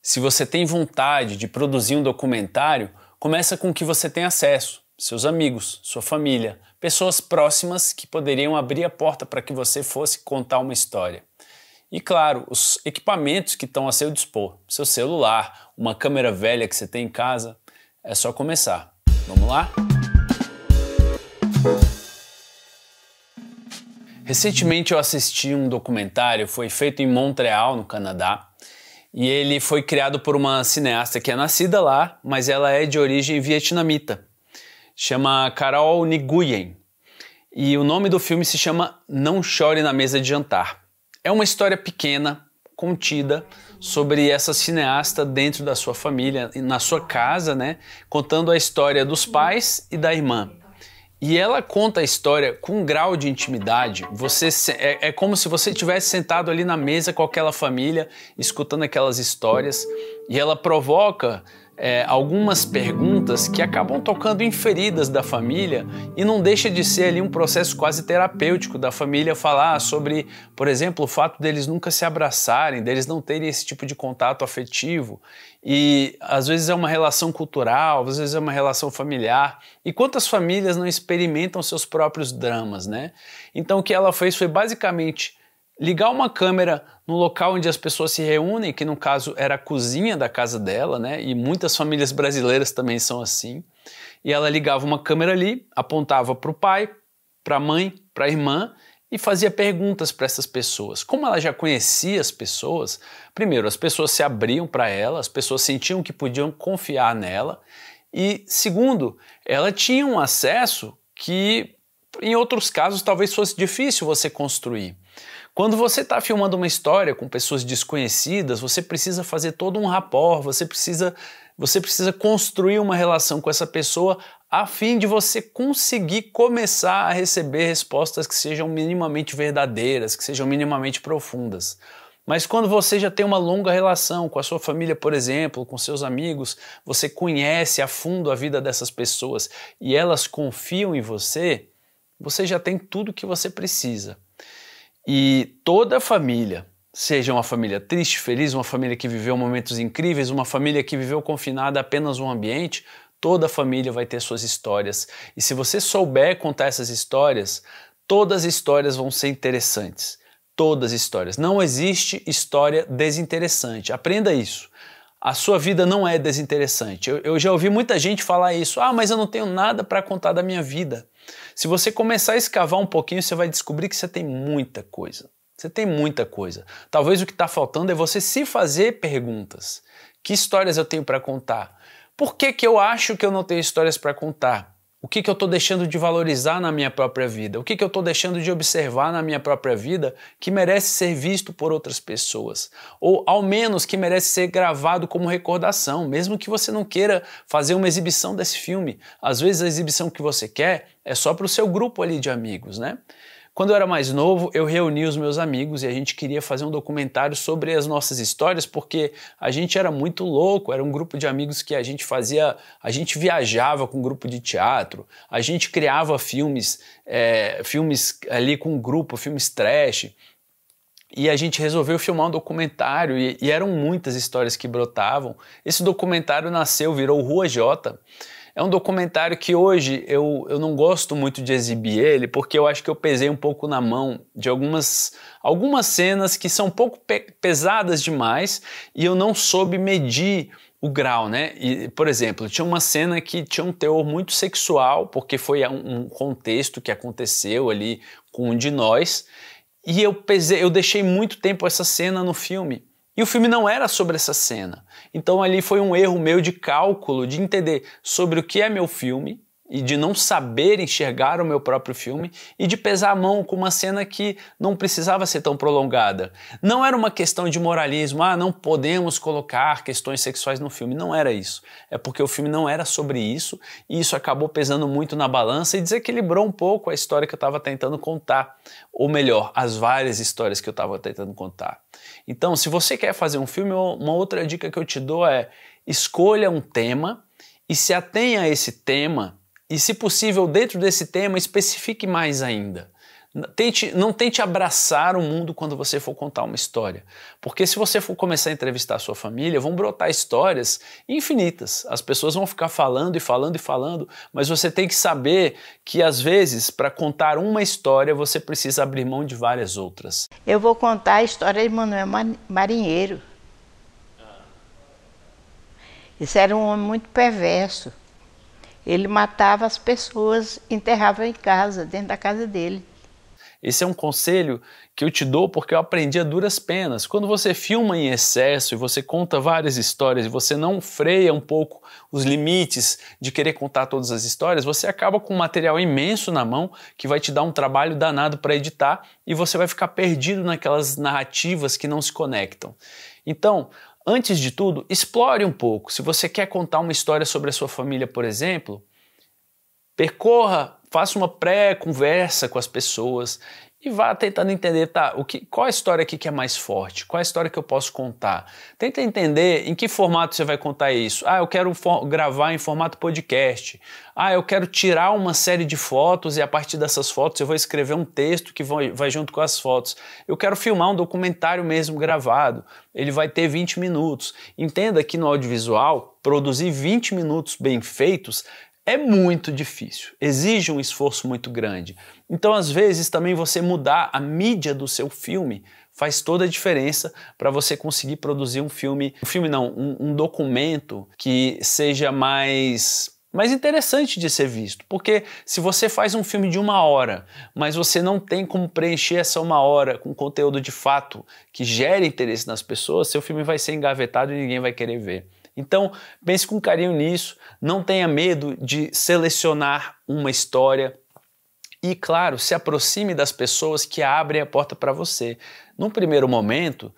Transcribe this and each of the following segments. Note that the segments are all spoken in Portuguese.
Se você tem vontade de produzir um documentário, começa com o que você tem acesso, seus amigos, sua família, pessoas próximas que poderiam abrir a porta para que você fosse contar uma história. E claro, os equipamentos que estão a seu dispor, seu celular, uma câmera velha que você tem em casa, é só começar. Vamos lá? Recentemente eu assisti um documentário, foi feito em Montreal, no Canadá, e ele foi criado por uma cineasta que é nascida lá, mas ela é de origem vietnamita. Chama Carol Nguyen. E o nome do filme se chama Não Chore na Mesa de Jantar. É uma história pequena, contida, sobre essa cineasta dentro da sua família, na sua casa, né? Contando a história dos pais e da irmã. E ela conta a história com um grau de intimidade. É como se você estivesse sentado ali na mesa com aquela família, escutando aquelas histórias, e ela provoca algumas perguntas que acabam tocando em feridas da família e não deixa de ser ali um processo quase terapêutico da família falar sobre, por exemplo, o fato deles nunca se abraçarem, deles não terem esse tipo de contato afetivo. E às vezes é uma relação cultural, às vezes é uma relação familiar. E quantas famílias não experimentam seus próprios dramas, né? Então o que ela fez foi basicamente ligar uma câmera no local onde as pessoas se reúnem, que no caso era a cozinha da casa dela, né? E muitas famílias brasileiras também são assim. E ela ligava uma câmera ali, apontava para o pai, para a mãe, para a irmã e fazia perguntas para essas pessoas. Como ela já conhecia as pessoas, primeiro, as pessoas se abriam para ela, as pessoas sentiam que podiam confiar nela. E segundo, ela tinha um acesso que em outros casos talvez fosse difícil você construir. Quando você está filmando uma história com pessoas desconhecidas, você precisa fazer todo um rapport, você precisa construir uma relação com essa pessoa a fim de você conseguir começar a receber respostas que sejam minimamente verdadeiras, que sejam minimamente profundas. Mas quando você já tem uma longa relação com a sua família, por exemplo, com seus amigos, você conhece a fundo a vida dessas pessoas e elas confiam em você, você já tem tudo o que você precisa. E toda família, seja uma família triste, feliz, uma família que viveu momentos incríveis, uma família que viveu confinada a apenas um ambiente, toda família vai ter suas histórias. E se você souber contar essas histórias, todas as histórias vão ser interessantes. Todas as histórias. Não existe história desinteressante. Aprenda isso. A sua vida não é desinteressante. Eu já ouvi muita gente falar isso. Ah, mas eu não tenho nada para contar da minha vida. Se você começar a escavar um pouquinho, você vai descobrir que você tem muita coisa. Você tem muita coisa. Talvez o que está faltando é você se fazer perguntas. Que histórias eu tenho para contar? Por que eu acho que eu não tenho histórias para contar? O que eu estou deixando de valorizar na minha própria vida? O que eu estou deixando de observar na minha própria vida que merece ser visto por outras pessoas? Ou, ao menos, que merece ser gravado como recordação, mesmo que você não queira fazer uma exibição desse filme. Às vezes a exibição que você quer é só para o seu grupo ali de amigos, né? Quando eu era mais novo, eu reuni os meus amigos e a gente queria fazer um documentário sobre as nossas histórias porque a gente era muito louco, era um grupo de amigos que a gente viajava com um grupo de teatro, a gente criava filmes ali com um grupo, filmes trash, e a gente resolveu filmar um documentário e eram muitas histórias que brotavam. Esse documentário nasceu, virou Rua J. É um documentário que hoje eu não gosto muito de exibir ele porque eu acho que eu pesei um pouco na mão de algumas cenas que são um pouco pesadas demais e eu não soube medir o grau, né? E, por exemplo, tinha uma cena que tinha um teor muito sexual porque foi um contexto que aconteceu ali com um de nós e eu deixei muito tempo essa cena no filme. E o filme não era sobre essa cena. Então ali foi um erro meu de cálculo, de entender sobre o que é meu filme e de não saber enxergar o meu próprio filme e de pesar a mão com uma cena que não precisava ser tão prolongada. Não era uma questão de moralismo, não podemos colocar questões sexuais no filme. Não era isso. É porque o filme não era sobre isso e isso acabou pesando muito na balança e desequilibrou um pouco a história que eu estava tentando contar. Ou melhor, as várias histórias que eu estava tentando contar. Então, se você quer fazer um filme, uma outra dica que eu te dou é escolha um tema e se atenha a esse tema e, se possível, dentro desse tema, especifique mais ainda. Não tente abraçar o mundo quando você for contar uma história. Porque se você for começar a entrevistar a sua família, vão brotar histórias infinitas. As pessoas vão ficar falando e falando e falando, mas você tem que saber que às vezes, para contar uma história, você precisa abrir mão de várias outras. Eu vou contar a história de Manuel Marinheiro. Esse era um homem muito perverso. Ele matava as pessoas, enterrava em casa, dentro da casa dele. Esse é um conselho que eu te dou porque eu aprendi a duras penas. Quando você filma em excesso e você conta várias histórias e você não freia um pouco os limites de querer contar todas as histórias, você acaba com um material imenso na mão que vai te dar um trabalho danado para editar e você vai ficar perdido naquelas narrativas que não se conectam. Então, antes de tudo, explore um pouco. Se você quer contar uma história sobre a sua família, por exemplo, percorra, faça uma pré-conversa com as pessoas e vá tentando entender, tá, qual a história aqui que é mais forte, qual a história que eu posso contar. Tenta entender em que formato você vai contar isso. Ah, eu quero gravar em formato podcast. Ah, eu quero tirar uma série de fotos e a partir dessas fotos eu vou escrever um texto que vai junto com as fotos. Eu quero filmar um documentário mesmo gravado. Ele vai ter 20 minutos. Entenda que no audiovisual, produzir 20 minutos bem feitos é muito difícil, exige um esforço muito grande. Então, às vezes, também você mudar a mídia do seu filme faz toda a diferença para você conseguir produzir um documento que seja mais interessante de ser visto. Porque se você faz um filme de 1 hora, mas você não tem como preencher essa 1 hora com conteúdo de fato que gere interesse nas pessoas, seu filme vai ser engavetado e ninguém vai querer ver. Então, pense com carinho nisso, não tenha medo de selecionar uma história e, claro, se aproxime das pessoas que abrem a porta para você. Num primeiro momento,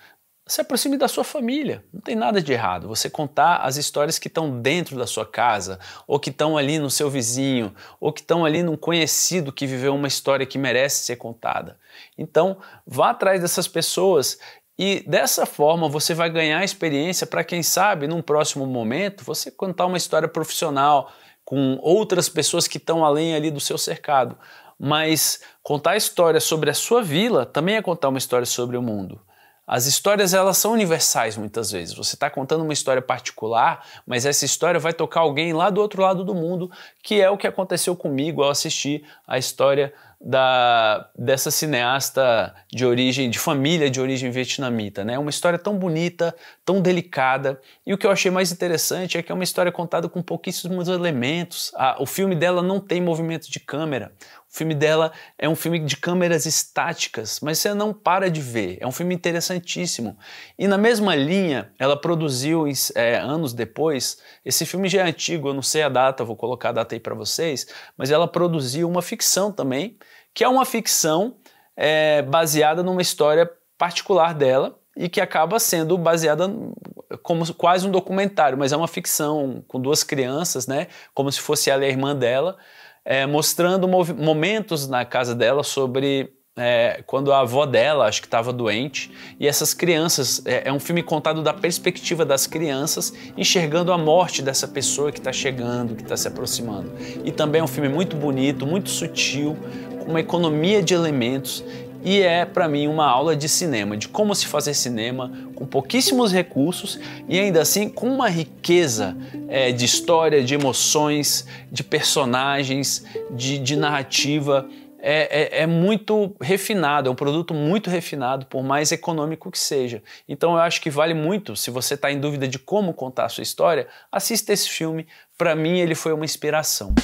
se aproxime da sua família, não tem nada de errado. Você contar as histórias que estão dentro da sua casa, ou que estão ali no seu vizinho, ou que estão ali num conhecido que viveu uma história que merece ser contada. Então, vá atrás dessas pessoas. E dessa forma você vai ganhar experiência para quem sabe, num próximo momento, você contar uma história profissional com outras pessoas que estão além ali do seu cercado. Mas contar história sobre a sua vila também é contar uma história sobre o mundo. As histórias, elas são universais muitas vezes. Você está contando uma história particular, mas essa história vai tocar alguém lá do outro lado do mundo, que é o que aconteceu comigo ao assistir a história dessa cineasta de família de origem vietnamita, né? Uma história tão bonita, tão delicada, e o que eu achei mais interessante é que é uma história contada com pouquíssimos elementos. O filme dela não tem movimento de câmera. O filme dela é um filme de câmeras estáticas, mas você não para de ver. É um filme interessantíssimo. E na mesma linha, ela produziu anos depois, esse filme já é antigo, eu não sei a data, vou colocar a data aí para vocês, mas ela produziu uma ficção também, que é uma ficção baseada numa história particular dela e que acaba sendo baseada como quase um documentário, mas é uma ficção com 2 crianças, né, como se fosse ela e a irmã dela, mostrando momentos na casa dela sobre quando a avó dela, acho que estava doente, e essas crianças, é um filme contado da perspectiva das crianças, enxergando a morte dessa pessoa que está chegando, que está se aproximando. E também é um filme muito bonito, muito sutil, com uma economia de elementos, e é para mim uma aula de cinema, de como se fazer cinema com pouquíssimos recursos e ainda assim com uma riqueza de história, de emoções, de personagens, de narrativa. É muito refinado, é um produto muito refinado, por mais econômico que seja. Então eu acho que vale muito, se você está em dúvida de como contar a sua história, assista esse filme. Para mim ele foi uma inspiração.